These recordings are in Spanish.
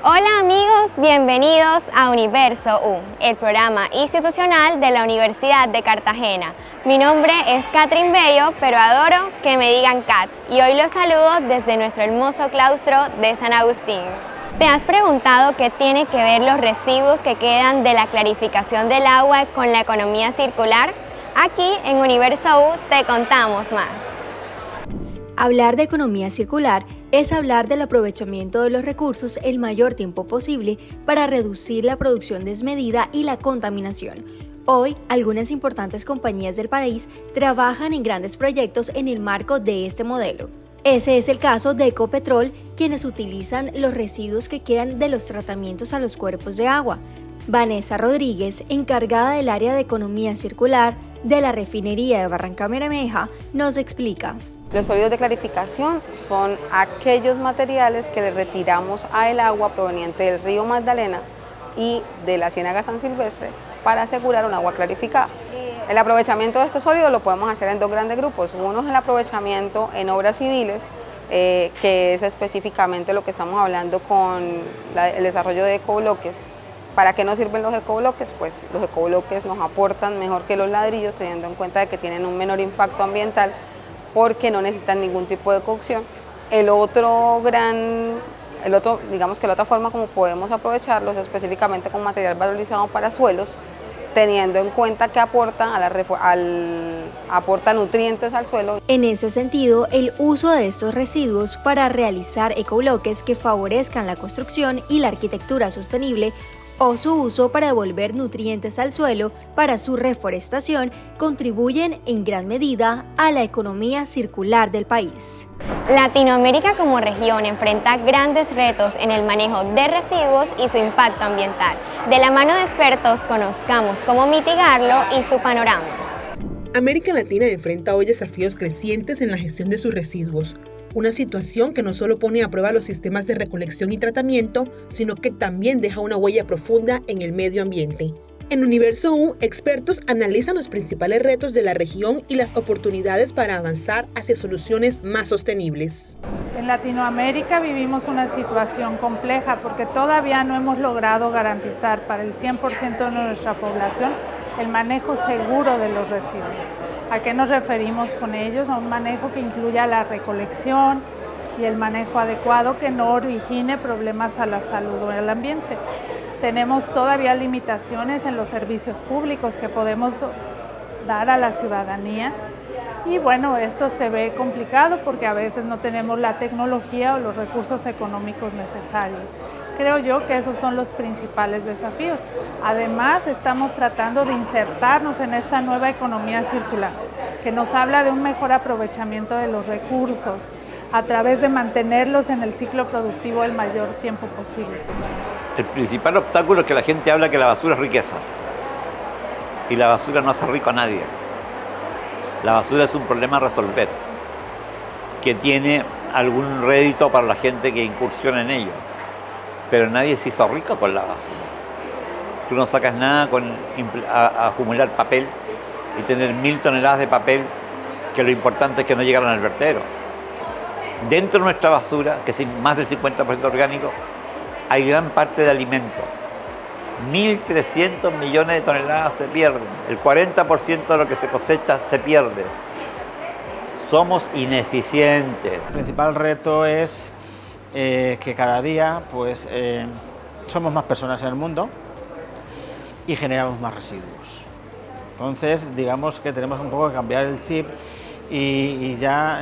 Hola amigos, bienvenidos a Universo U, el programa institucional de la Universidad de Cartagena. Mi nombre es Catherine Bello, pero adoro que me digan Cat, y hoy los saludo desde nuestro hermoso claustro de San Agustín. ¿Te has preguntado qué tiene que ver los residuos que quedan de la clarificación del agua con la economía circular? Aquí en Universo U te contamos más. Hablar de economía circular es hablar del aprovechamiento de los recursos el mayor tiempo posible para reducir la producción desmedida y la contaminación. Hoy, algunas importantes compañías del país trabajan en grandes proyectos en el marco de este modelo. Ese es el caso de Ecopetrol, quienes utilizan los residuos que quedan de los tratamientos a los cuerpos de agua. Vanessa Rodríguez, encargada del área de economía circular de la refinería de Barrancabermeja, nos explica. Los sólidos de clarificación son aquellos materiales que le retiramos al agua proveniente del río Magdalena y de la Ciénaga San Silvestre para asegurar un agua clarificada. El aprovechamiento de estos sólidos lo podemos hacer en dos grandes grupos. Uno es el aprovechamiento en obras civiles, que es específicamente lo que estamos hablando con el desarrollo de ecobloques. ¿Para qué nos sirven los ecobloques? Pues los ecobloques nos aportan mejor que los ladrillos, teniendo en cuenta de que tienen un menor impacto ambiental, porque no necesitan ningún tipo de cocción. Digamos que la otra forma como podemos aprovecharlos específicamente con material valorizado para suelos, teniendo en cuenta que aporta nutrientes al suelo. En ese sentido, el uso de estos residuos para realizar ecobloques que favorezcan la construcción y la arquitectura sostenible o su uso para devolver nutrientes al suelo para su reforestación contribuyen en gran medida a la economía circular del país. Latinoamérica como región enfrenta grandes retos en el manejo de residuos y su impacto ambiental. De la mano de expertos conozcamos cómo mitigarlo y su panorama. América Latina enfrenta hoy desafíos crecientes en la gestión de sus residuos. Una situación que no solo pone a prueba los sistemas de recolección y tratamiento, sino que también deja una huella profunda en el medio ambiente. En Universo U, expertos analizan los principales retos de la región y las oportunidades para avanzar hacia soluciones más sostenibles. En Latinoamérica vivimos una situación compleja porque todavía no hemos logrado garantizar para el 100% de nuestra población el manejo seguro de los residuos. ¿A qué nos referimos con ellos? A un manejo que incluya la recolección y el manejo adecuado que no origine problemas a la salud o al ambiente. Tenemos todavía limitaciones en los servicios públicos que podemos dar a la ciudadanía y bueno, esto se ve complicado porque a veces no tenemos la tecnología o los recursos económicos necesarios. Creo yo que esos son los principales desafíos. Además, estamos tratando de insertarnos en esta nueva economía circular, que nos habla de un mejor aprovechamiento de los recursos a través de mantenerlos en el ciclo productivo el mayor tiempo posible. El principal obstáculo es que la gente habla que la basura es riqueza. Y la basura no hace rico a nadie. La basura es un problema a resolver, que tiene algún rédito para la gente que incursiona en ello. Pero nadie se hizo rico con la basura. Tú no sacas nada con acumular papel y tener 1000 toneladas de papel, que lo importante es que no llegaran al vertedero. Dentro de nuestra basura, que es más del 50% orgánico, hay gran parte de alimentos. 1.300 millones de toneladas se pierden. El 40% de lo que se cosecha se pierde. Somos ineficientes. El principal reto es que cada día somos más personas en el mundo y generamos más residuos. Entonces, digamos que tenemos un poco que cambiar el chip y ya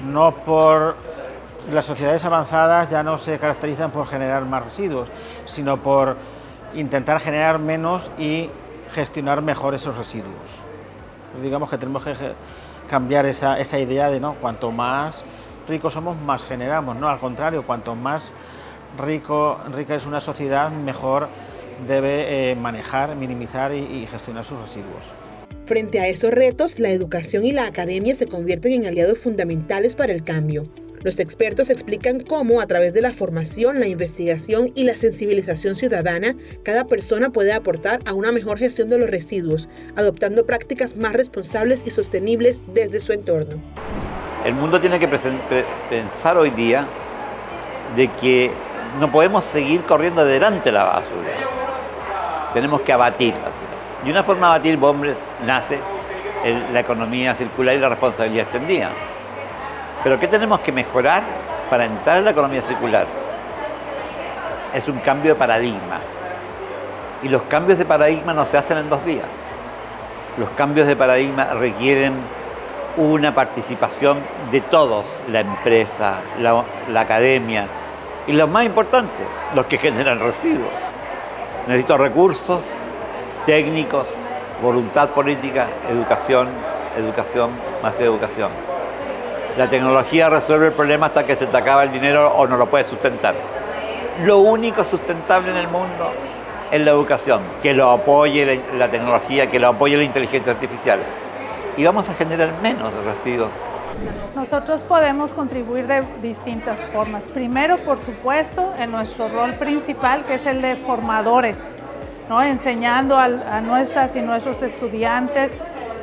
no por las sociedades avanzadas ya no se caracterizan por generar más residuos, sino por intentar generar menos y gestionar mejor esos residuos. Entonces, digamos que tenemos que cambiar esa idea de cuanto más ricos somos, más generamos, no, al contrario, cuanto más rica es una sociedad, mejor debe manejar, minimizar y gestionar sus residuos. Frente a estos retos, la educación y la academia se convierten en aliados fundamentales para el cambio. Los expertos explican cómo, a través de la formación, la investigación y la sensibilización ciudadana, cada persona puede aportar a una mejor gestión de los residuos, adoptando prácticas más responsables y sostenibles desde su entorno. El mundo tiene que pensar hoy día de que No podemos seguir corriendo delante de la basura. Tenemos que abatir basura. Y una forma de abatir bombes nace la economía circular y la responsabilidad extendida. Pero ¿qué tenemos que mejorar para entrar en la economía circular? Es un cambio de paradigma. Y los cambios de paradigma no se hacen en 2 días. Los cambios de paradigma requieren una participación de todos, la empresa, la academia y los más importantes, los que generan residuos. Necesito recursos técnicos, voluntad política, educación, educación, más educación. La tecnología resuelve el problema hasta que se te acaba el dinero o no lo puedes sustentar. Lo único sustentable en el mundo es la educación, que lo apoye la tecnología, que lo apoye la inteligencia artificial. Y vamos a generar menos residuos. Nosotros podemos contribuir de distintas formas. Primero, por supuesto, en nuestro rol principal, que es el de formadores, ¿no? Enseñando a nuestras y nuestros estudiantes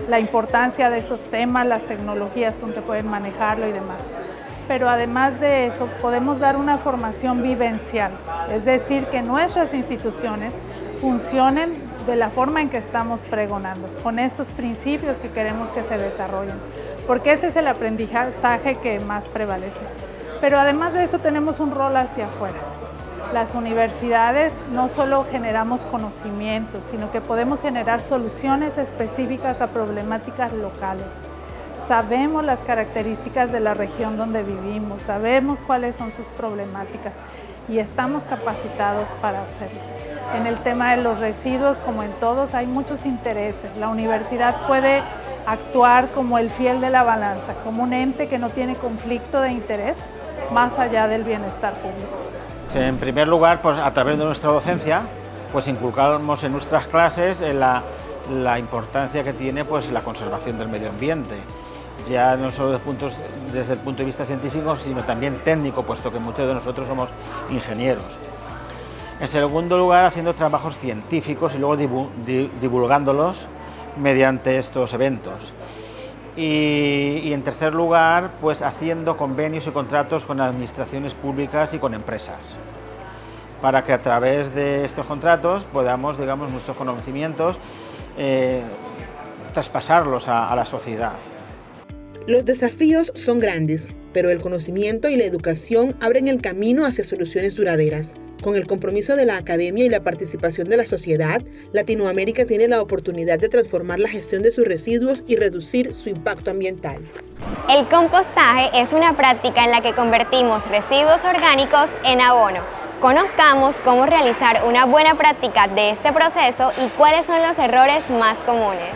la importancia de esos temas, las tecnologías con que pueden manejarlo y demás. Pero además de eso, podemos dar una formación vivencial, es decir, que nuestras instituciones funcionen de la forma en que estamos pregonando, con estos principios que queremos que se desarrollen, porque ese es el aprendizaje que más prevalece. Pero además de eso tenemos un rol hacia afuera. Las universidades no solo generamos conocimientos, sino que podemos generar soluciones específicas a problemáticas locales. Sabemos las características de la región donde vivimos, sabemos cuáles son sus problemáticas y estamos capacitados para hacerlo. En el tema de los residuos, como en todos, hay muchos intereses. La universidad puede actuar como el fiel de la balanza, como un ente que no tiene conflicto de interés más allá del bienestar público. En primer lugar, pues a través de nuestra docencia, pues inculcamos en nuestras clases la importancia que tiene pues la conservación del medio ambiente, ya no solo desde el punto de vista científico, sino también técnico, puesto que muchos de nosotros somos ingenieros. En segundo lugar, haciendo trabajos científicos y luego divulgándolos mediante estos eventos. Y en tercer lugar, pues haciendo convenios y contratos con administraciones públicas y con empresas, para que a través de estos contratos podamos, digamos, nuestros conocimientos traspasarlos a la sociedad. Los desafíos son grandes, pero el conocimiento y la educación abren el camino hacia soluciones duraderas. Con el compromiso de la academia y la participación de la sociedad, Latinoamérica tiene la oportunidad de transformar la gestión de sus residuos y reducir su impacto ambiental. El compostaje es una práctica en la que convertimos residuos orgánicos en abono. Conozcamos cómo realizar una buena práctica de este proceso y cuáles son los errores más comunes.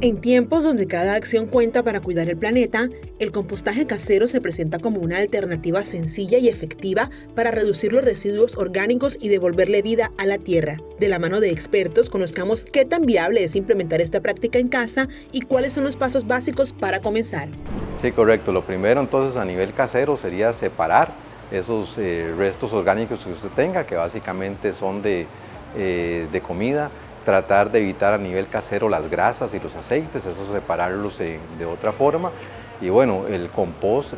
En tiempos donde cada acción cuenta para cuidar el planeta, el compostaje casero se presenta como una alternativa sencilla y efectiva para reducir los residuos orgánicos y devolverle vida a la tierra. De la mano de expertos, conozcamos qué tan viable es implementar esta práctica en casa y cuáles son los pasos básicos para comenzar. Sí, correcto. Lo primero entonces a nivel casero sería separar esos restos orgánicos que usted tenga, que básicamente son de comida. Tratar de evitar a nivel casero las grasas y los aceites, eso separarlos de otra forma. Y bueno, el compost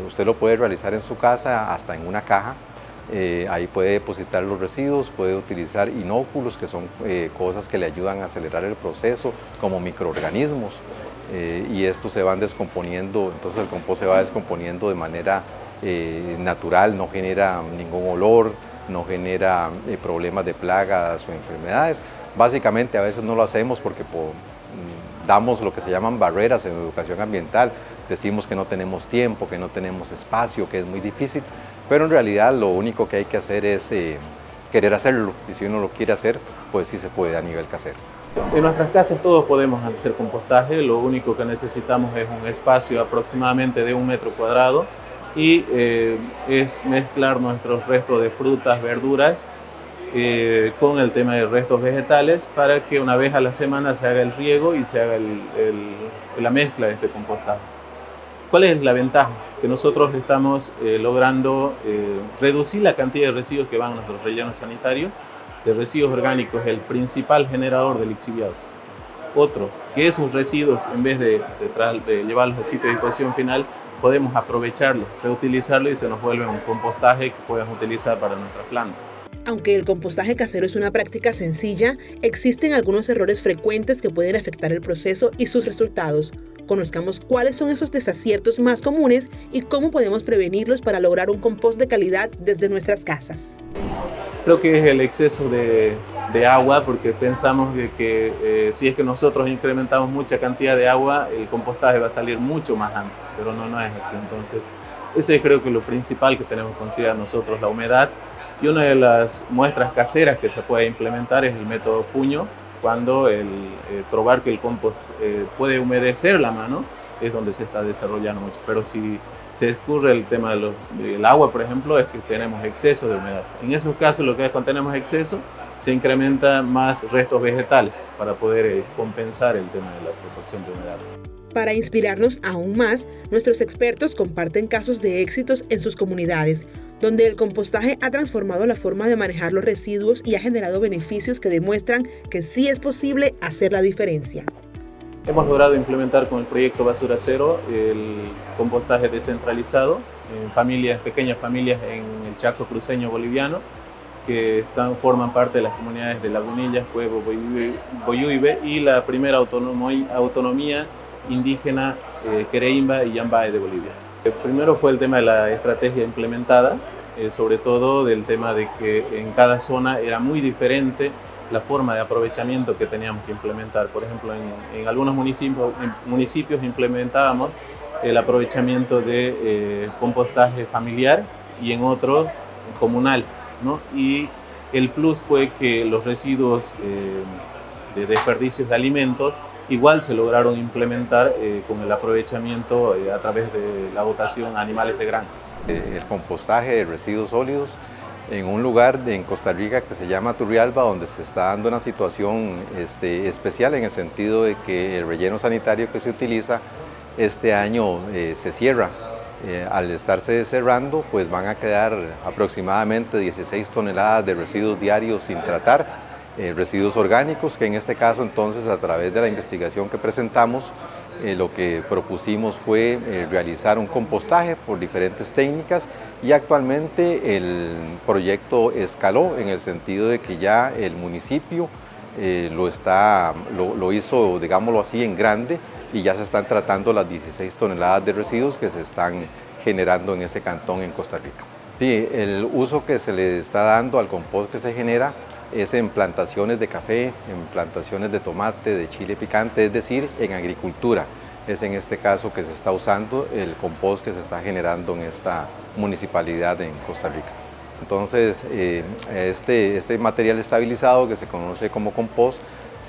usted lo puede realizar en su casa hasta en una caja. Ahí puede depositar los residuos, puede utilizar inóculos, que son cosas que le ayudan a acelerar el proceso, como microorganismos. Y estos se van descomponiendo, entonces el compost se va descomponiendo de manera natural, no genera ningún olor, no genera problemas de plagas o enfermedades. Básicamente a veces no lo hacemos porque damos lo que se llaman barreras en educación ambiental, decimos que no tenemos tiempo, que no tenemos espacio, que es muy difícil, pero en realidad lo único que hay que hacer es querer hacerlo, y si uno lo quiere hacer, pues sí se puede a nivel casero. En nuestras casas todos podemos hacer compostaje, lo único que necesitamos es un espacio aproximadamente de 1 metro cuadrado y es mezclar nuestros restos de frutas, verduras, con el tema de restos vegetales para que una vez a la semana se haga el riego y se haga la mezcla de este compostaje. ¿Cuál es la ventaja? Que nosotros estamos logrando reducir la cantidad de residuos que van a nuestros rellenos sanitarios. De residuos orgánicos es el principal generador de lixiviados. Otro, que esos residuos, en vez de llevarlos al sitio de disposición final, podemos aprovecharlo, reutilizarlo y se nos vuelve un compostaje que podemos utilizar para nuestras plantas. Aunque el compostaje casero es una práctica sencilla, existen algunos errores frecuentes que pueden afectar el proceso y sus resultados. Conozcamos cuáles son esos desaciertos más comunes y cómo podemos prevenirlos para lograr un compost de calidad desde nuestras casas. Creo que es el exceso de agua, porque pensamos que si es que nosotros incrementamos mucha cantidad de agua, el compostaje va a salir mucho más antes, pero no es así. Entonces, ese creo que es lo principal que tenemos que considerar nosotros, la humedad. Y una de las muestras caseras que se puede implementar es el método puño, cuando probar que el compost puede humedecer la mano, es donde se está desarrollando mucho. Pero si se escurre el tema del agua, por ejemplo, es que tenemos exceso de humedad. En esos casos, lo que es cuando tenemos exceso, se incrementa más restos vegetales para poder compensar el tema de la proporción de humedad. Para inspirarnos aún más, nuestros expertos comparten casos de éxitos en sus comunidades, donde el compostaje ha transformado la forma de manejar los residuos y ha generado beneficios que demuestran que sí es posible hacer la diferencia. Hemos logrado implementar con el proyecto Basura Cero el compostaje descentralizado en pequeñas familias en el Chaco cruceño boliviano, que forman parte de las comunidades de Lagunillas, Pueblo, Boyuibe y la primera autonomía indígena Quereimba y Yambae de Bolivia. Primero fue el tema de la estrategia implementada, sobre todo del tema de que en cada zona era muy diferente la forma de aprovechamiento que teníamos que implementar. Por ejemplo, en algunos municipios implementábamos el aprovechamiento de compostaje familiar y en otros comunal, ¿no? Y el plus fue que los residuos de desperdicios de alimentos igual se lograron implementar con el aprovechamiento a través de la botación a animales de granja. El compostaje de residuos sólidos en un lugar en Costa Rica que se llama Turrialba, donde se está dando una situación especial en el sentido de que el relleno sanitario que se utiliza este año se cierra. Al estarse cerrando, pues van a quedar aproximadamente 16 toneladas de residuos diarios sin tratar, residuos orgánicos, que en este caso entonces a través de la investigación que presentamos, lo que propusimos fue realizar un compostaje por diferentes técnicas y actualmente el proyecto escaló en el sentido de que ya el municipio lo hizo, digámoslo así, en grande y ya se están tratando las 16 toneladas de residuos que se están generando en ese cantón en Costa Rica. Sí, el uso que se le está dando al compost que se genera es en plantaciones de café, en plantaciones de tomate, de chile picante, es decir, en agricultura. Es en este caso que se está usando el compost que se está generando en esta municipalidad en Costa Rica. Entonces, este material estabilizado que se conoce como compost,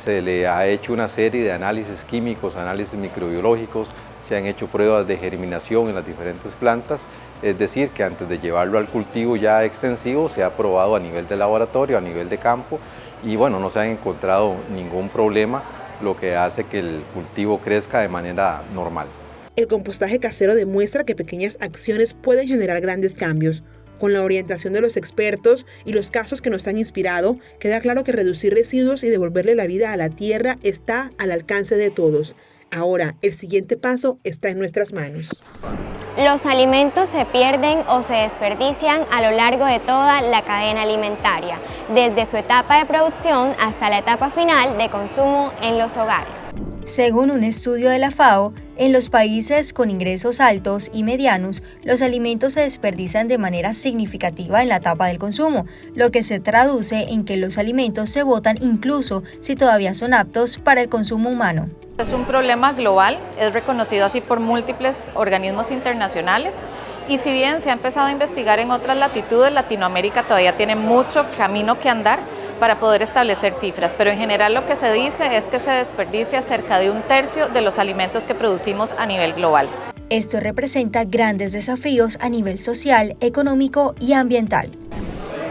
se le ha hecho una serie de análisis químicos, análisis microbiológicos, se han hecho pruebas de germinación en las diferentes plantas, es decir, que antes de llevarlo al cultivo ya extensivo se ha probado a nivel de laboratorio, a nivel de campo y bueno, no se ha encontrado ningún problema, lo que hace que el cultivo crezca de manera normal. El compostaje casero demuestra que pequeñas acciones pueden generar grandes cambios. Con la orientación de los expertos y los casos que nos han inspirado, queda claro que reducir residuos y devolverle la vida a la tierra está al alcance de todos. Ahora, el siguiente paso está en nuestras manos. Los alimentos se pierden o se desperdician a lo largo de toda la cadena alimentaria, desde su etapa de producción hasta la etapa final de consumo en los hogares. Según un estudio de la FAO, en los países con ingresos altos y medianos, los alimentos se desperdician de manera significativa en la etapa del consumo, lo que se traduce en que los alimentos se botan incluso si todavía son aptos para el consumo humano. Es un problema global, es reconocido así por múltiples organismos internacionales y si bien se ha empezado a investigar en otras latitudes, Latinoamérica todavía tiene mucho camino que andar para poder establecer cifras, pero en general lo que se dice es que se desperdicia cerca de 1/3 de los alimentos que producimos a nivel global. Esto representa grandes desafíos a nivel social, económico y ambiental.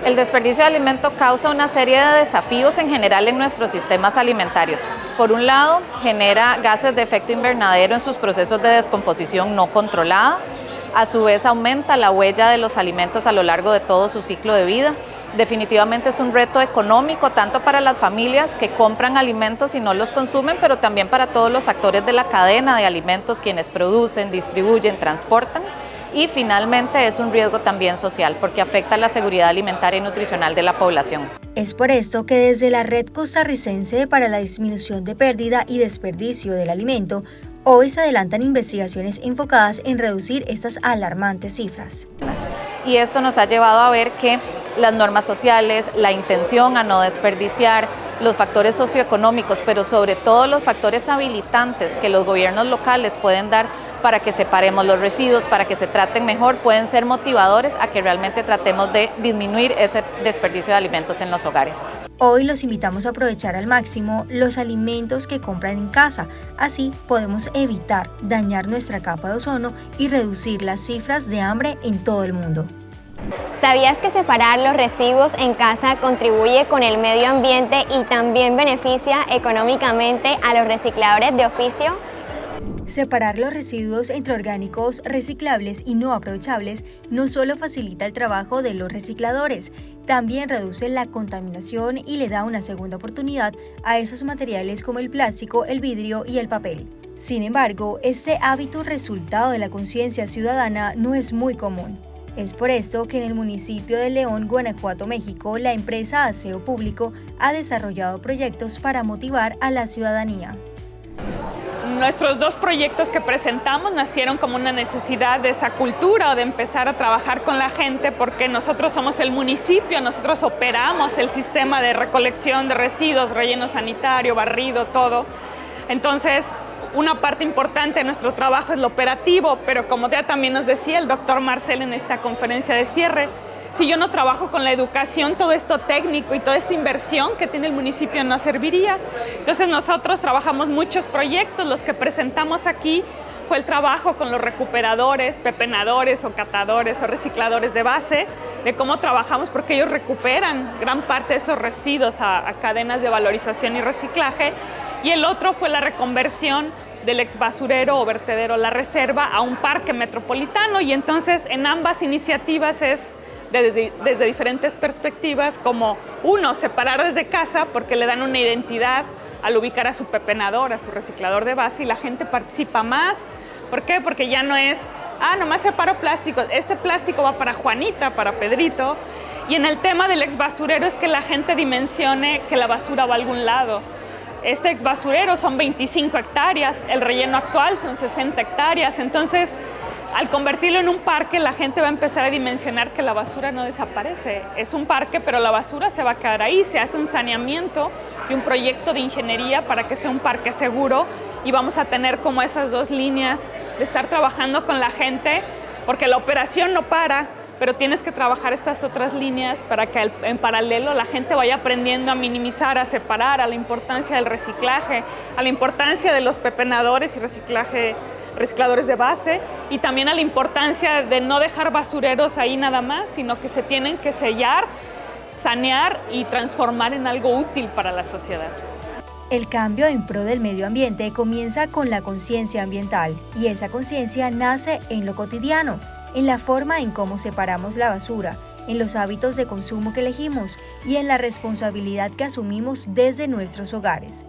El desperdicio de alimento causa una serie de desafíos en general en nuestros sistemas alimentarios. Por un lado, genera gases de efecto invernadero en sus procesos de descomposición no controlada. A su vez, aumenta la huella de los alimentos a lo largo de todo su ciclo de vida Definitivamente es un reto económico tanto para las familias que compran alimentos y no los consumen, pero también para todos los actores de la cadena de alimentos, quienes producen, distribuyen, transportan. Y finalmente es un riesgo también social porque afecta la seguridad alimentaria y nutricional de la población. Es por esto que desde la Red Costarricense para la Disminución de Pérdida y Desperdicio del Alimento, hoy se adelantan investigaciones enfocadas en reducir estas alarmantes cifras. Y esto nos ha llevado a ver que las normas sociales, la intención a no desperdiciar, los factores socioeconómicos, pero sobre todo los factores habilitantes que los gobiernos locales pueden dar para que separemos los residuos, para que se traten mejor, pueden ser motivadores a que realmente tratemos de disminuir ese desperdicio de alimentos en los hogares. Hoy los invitamos a aprovechar al máximo los alimentos que compran en casa, así podemos evitar dañar nuestra capa de ozono y reducir las cifras de hambre en todo el mundo. ¿Sabías que separar los residuos en casa contribuye con el medio ambiente y también beneficia económicamente a los recicladores de oficio? Separar los residuos entre orgánicos, reciclables y no aprovechables no solo facilita el trabajo de los recicladores, también reduce la contaminación y le da una segunda oportunidad a esos materiales como el plástico, el vidrio y el papel. Sin embargo, este hábito resultado de la conciencia ciudadana no es muy común. Es por esto que en el municipio de León, Guanajuato, México, la empresa Aseo Público ha desarrollado proyectos para motivar a la ciudadanía. Nuestros dos proyectos que presentamos nacieron como una necesidad de esa cultura o de empezar a trabajar con la gente porque nosotros somos el municipio, nosotros operamos el sistema de recolección de residuos, relleno sanitario, barrido, todo. Entonces, una parte importante de nuestro trabajo es lo operativo, pero como ya también nos decía el doctor Marcel en esta conferencia de cierre, si yo no trabajo con la educación, todo esto técnico y toda esta inversión que tiene el municipio no serviría. Entonces nosotros trabajamos muchos proyectos, los que presentamos aquí fue el trabajo con los recuperadores, pepenadores o catadores o recicladores de base, de cómo trabajamos porque ellos recuperan gran parte de esos residuos a cadenas de valorización y reciclaje. Y el otro fue la reconversión del ex basurero o vertedero La Reserva a un parque metropolitano, y entonces en ambas iniciativas es desde diferentes perspectivas, como uno, separar desde casa porque le dan una identidad al ubicar a su pepenador, a su reciclador de base, y la gente participa más. ¿Por qué? Porque ya no es, nomás separo plásticos, este plástico va para Juanita, para Pedrito. Y en el tema del ex basurero es que la gente dimensione que la basura va a algún lado. Este ex basurero son 25 hectáreas, el relleno actual son 60 hectáreas, entonces al convertirlo en un parque la gente va a empezar a dimensionar que la basura no desaparece. Es un parque, pero la basura se va a quedar ahí, se hace un saneamiento y un proyecto de ingeniería para que sea un parque seguro, y vamos a tener como esas dos líneas de estar trabajando con la gente, porque la operación no para, pero tienes que trabajar estas otras líneas para que en paralelo la gente vaya aprendiendo a minimizar, a separar, a la importancia del reciclaje, a la importancia de los pepenadores y recicladores de base, y también a la importancia de no dejar basureros ahí nada más, sino que se tienen que sellar, sanear y transformar en algo útil para la sociedad. El cambio en pro del medio ambiente comienza con la conciencia ambiental, y esa conciencia nace en lo cotidiano, en la forma en cómo separamos la basura, en los hábitos de consumo que elegimos y en la responsabilidad que asumimos desde nuestros hogares.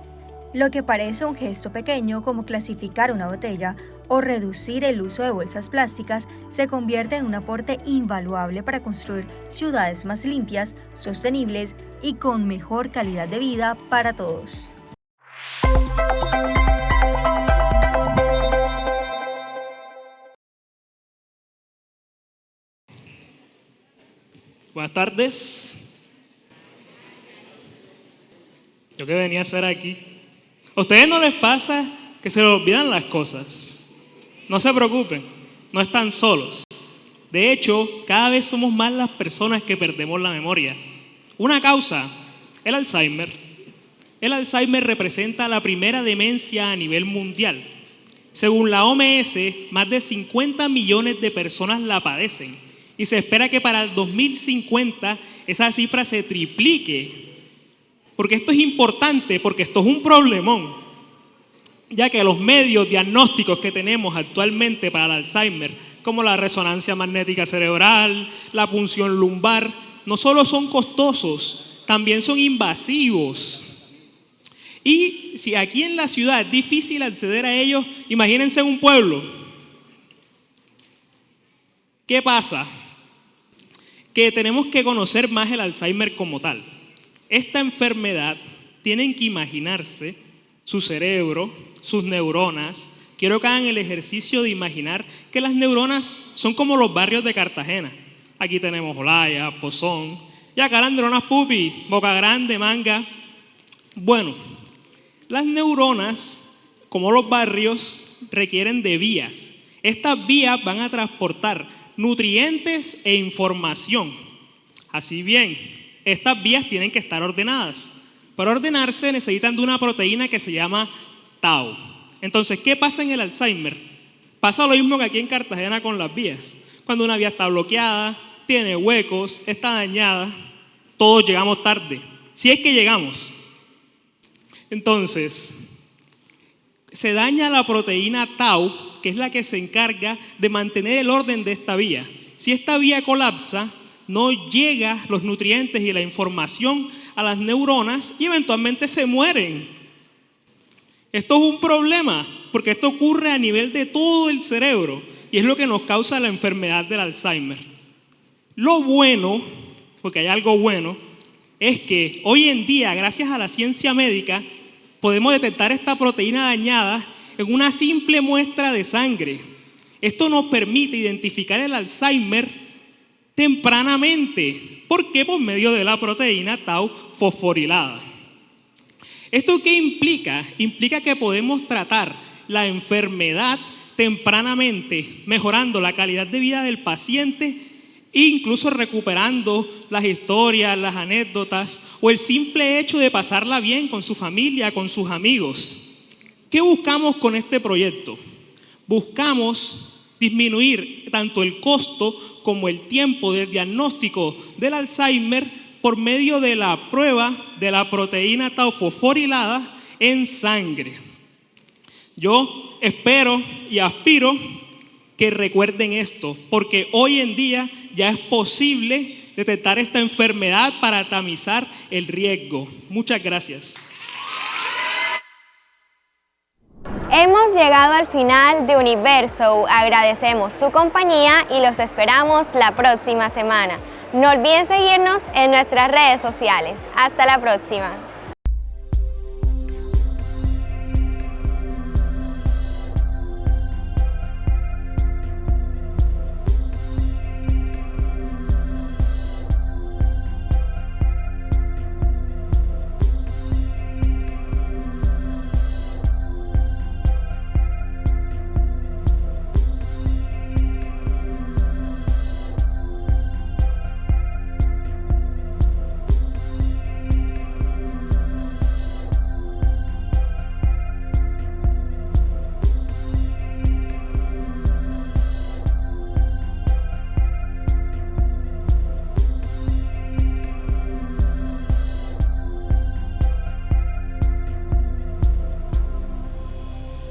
Lo que parece un gesto pequeño como clasificar una botella o reducir el uso de bolsas plásticas se convierte en un aporte invaluable para construir ciudades más limpias, sostenibles y con mejor calidad de vida para todos. Buenas tardes. ¿Yo qué venía a hacer aquí? ¿A ustedes no les pasa que se les olvidan las cosas? No se preocupen, no están solos. De hecho, cada vez somos más las personas que perdemos la memoria. Una causa, el Alzheimer. El Alzheimer representa la primera demencia a nivel mundial. Según la OMS, más de 50 millones de personas la padecen, y se espera que para el 2050 esa cifra se triplique. Porque esto es importante, porque esto es un problemón, ya que los medios diagnósticos que tenemos actualmente para el Alzheimer, como la resonancia magnética cerebral, la punción lumbar, no solo son costosos, también son invasivos. Y si aquí en la ciudad es difícil acceder a ellos, imagínense en un pueblo. ¿Qué pasa? Que tenemos que conocer más el Alzheimer como tal. Esta enfermedad, tienen que imaginarse su cerebro, sus neuronas. Quiero que hagan el ejercicio de imaginar que las neuronas son como los barrios de Cartagena. Aquí tenemos Olaya, Pozón, y acá las neuronas Pupi, Boca Grande, Manga. Bueno, las neuronas, como los barrios, requieren de vías. Estas vías van a transportar nutrientes e información. Así bien, estas vías tienen que estar ordenadas. Para ordenarse necesitan de una proteína que se llama tau. Entonces, ¿qué pasa en el Alzheimer? Pasa lo mismo que aquí en Cartagena con las vías. Cuando una vía está bloqueada, tiene huecos, está dañada, todos llegamos tarde. Si es que llegamos. Entonces, se daña la proteína tau, que es la que se encarga de mantener el orden de esta vía. Si esta vía colapsa, no llegan los nutrientes y la información a las neuronas y eventualmente se mueren. Esto es un problema, porque esto ocurre a nivel de todo el cerebro y es lo que nos causa la enfermedad del Alzheimer. Lo bueno, porque hay algo bueno, es que hoy en día, gracias a la ciencia médica, podemos detectar esta proteína dañada en una simple muestra de sangre. Esto nos permite identificar el Alzheimer tempranamente. ¿Por qué? Por medio de la proteína tau fosforilada. ¿Esto qué implica? Implica que podemos tratar la enfermedad tempranamente, mejorando la calidad de vida del paciente e incluso recuperando las historias, las anécdotas o el simple hecho de pasarla bien con su familia, con sus amigos. ¿Qué buscamos con este proyecto? Buscamos disminuir tanto el costo como el tiempo del diagnóstico del Alzheimer por medio de la prueba de la proteína tau fosforilada en sangre. Yo espero y aspiro que recuerden esto, porque hoy en día ya es posible detectar esta enfermedad para tamizar el riesgo. Muchas gracias. Hemos llegado al final de Universo. Agradecemos su compañía y los esperamos la próxima semana. No olviden seguirnos en nuestras redes sociales. Hasta la próxima.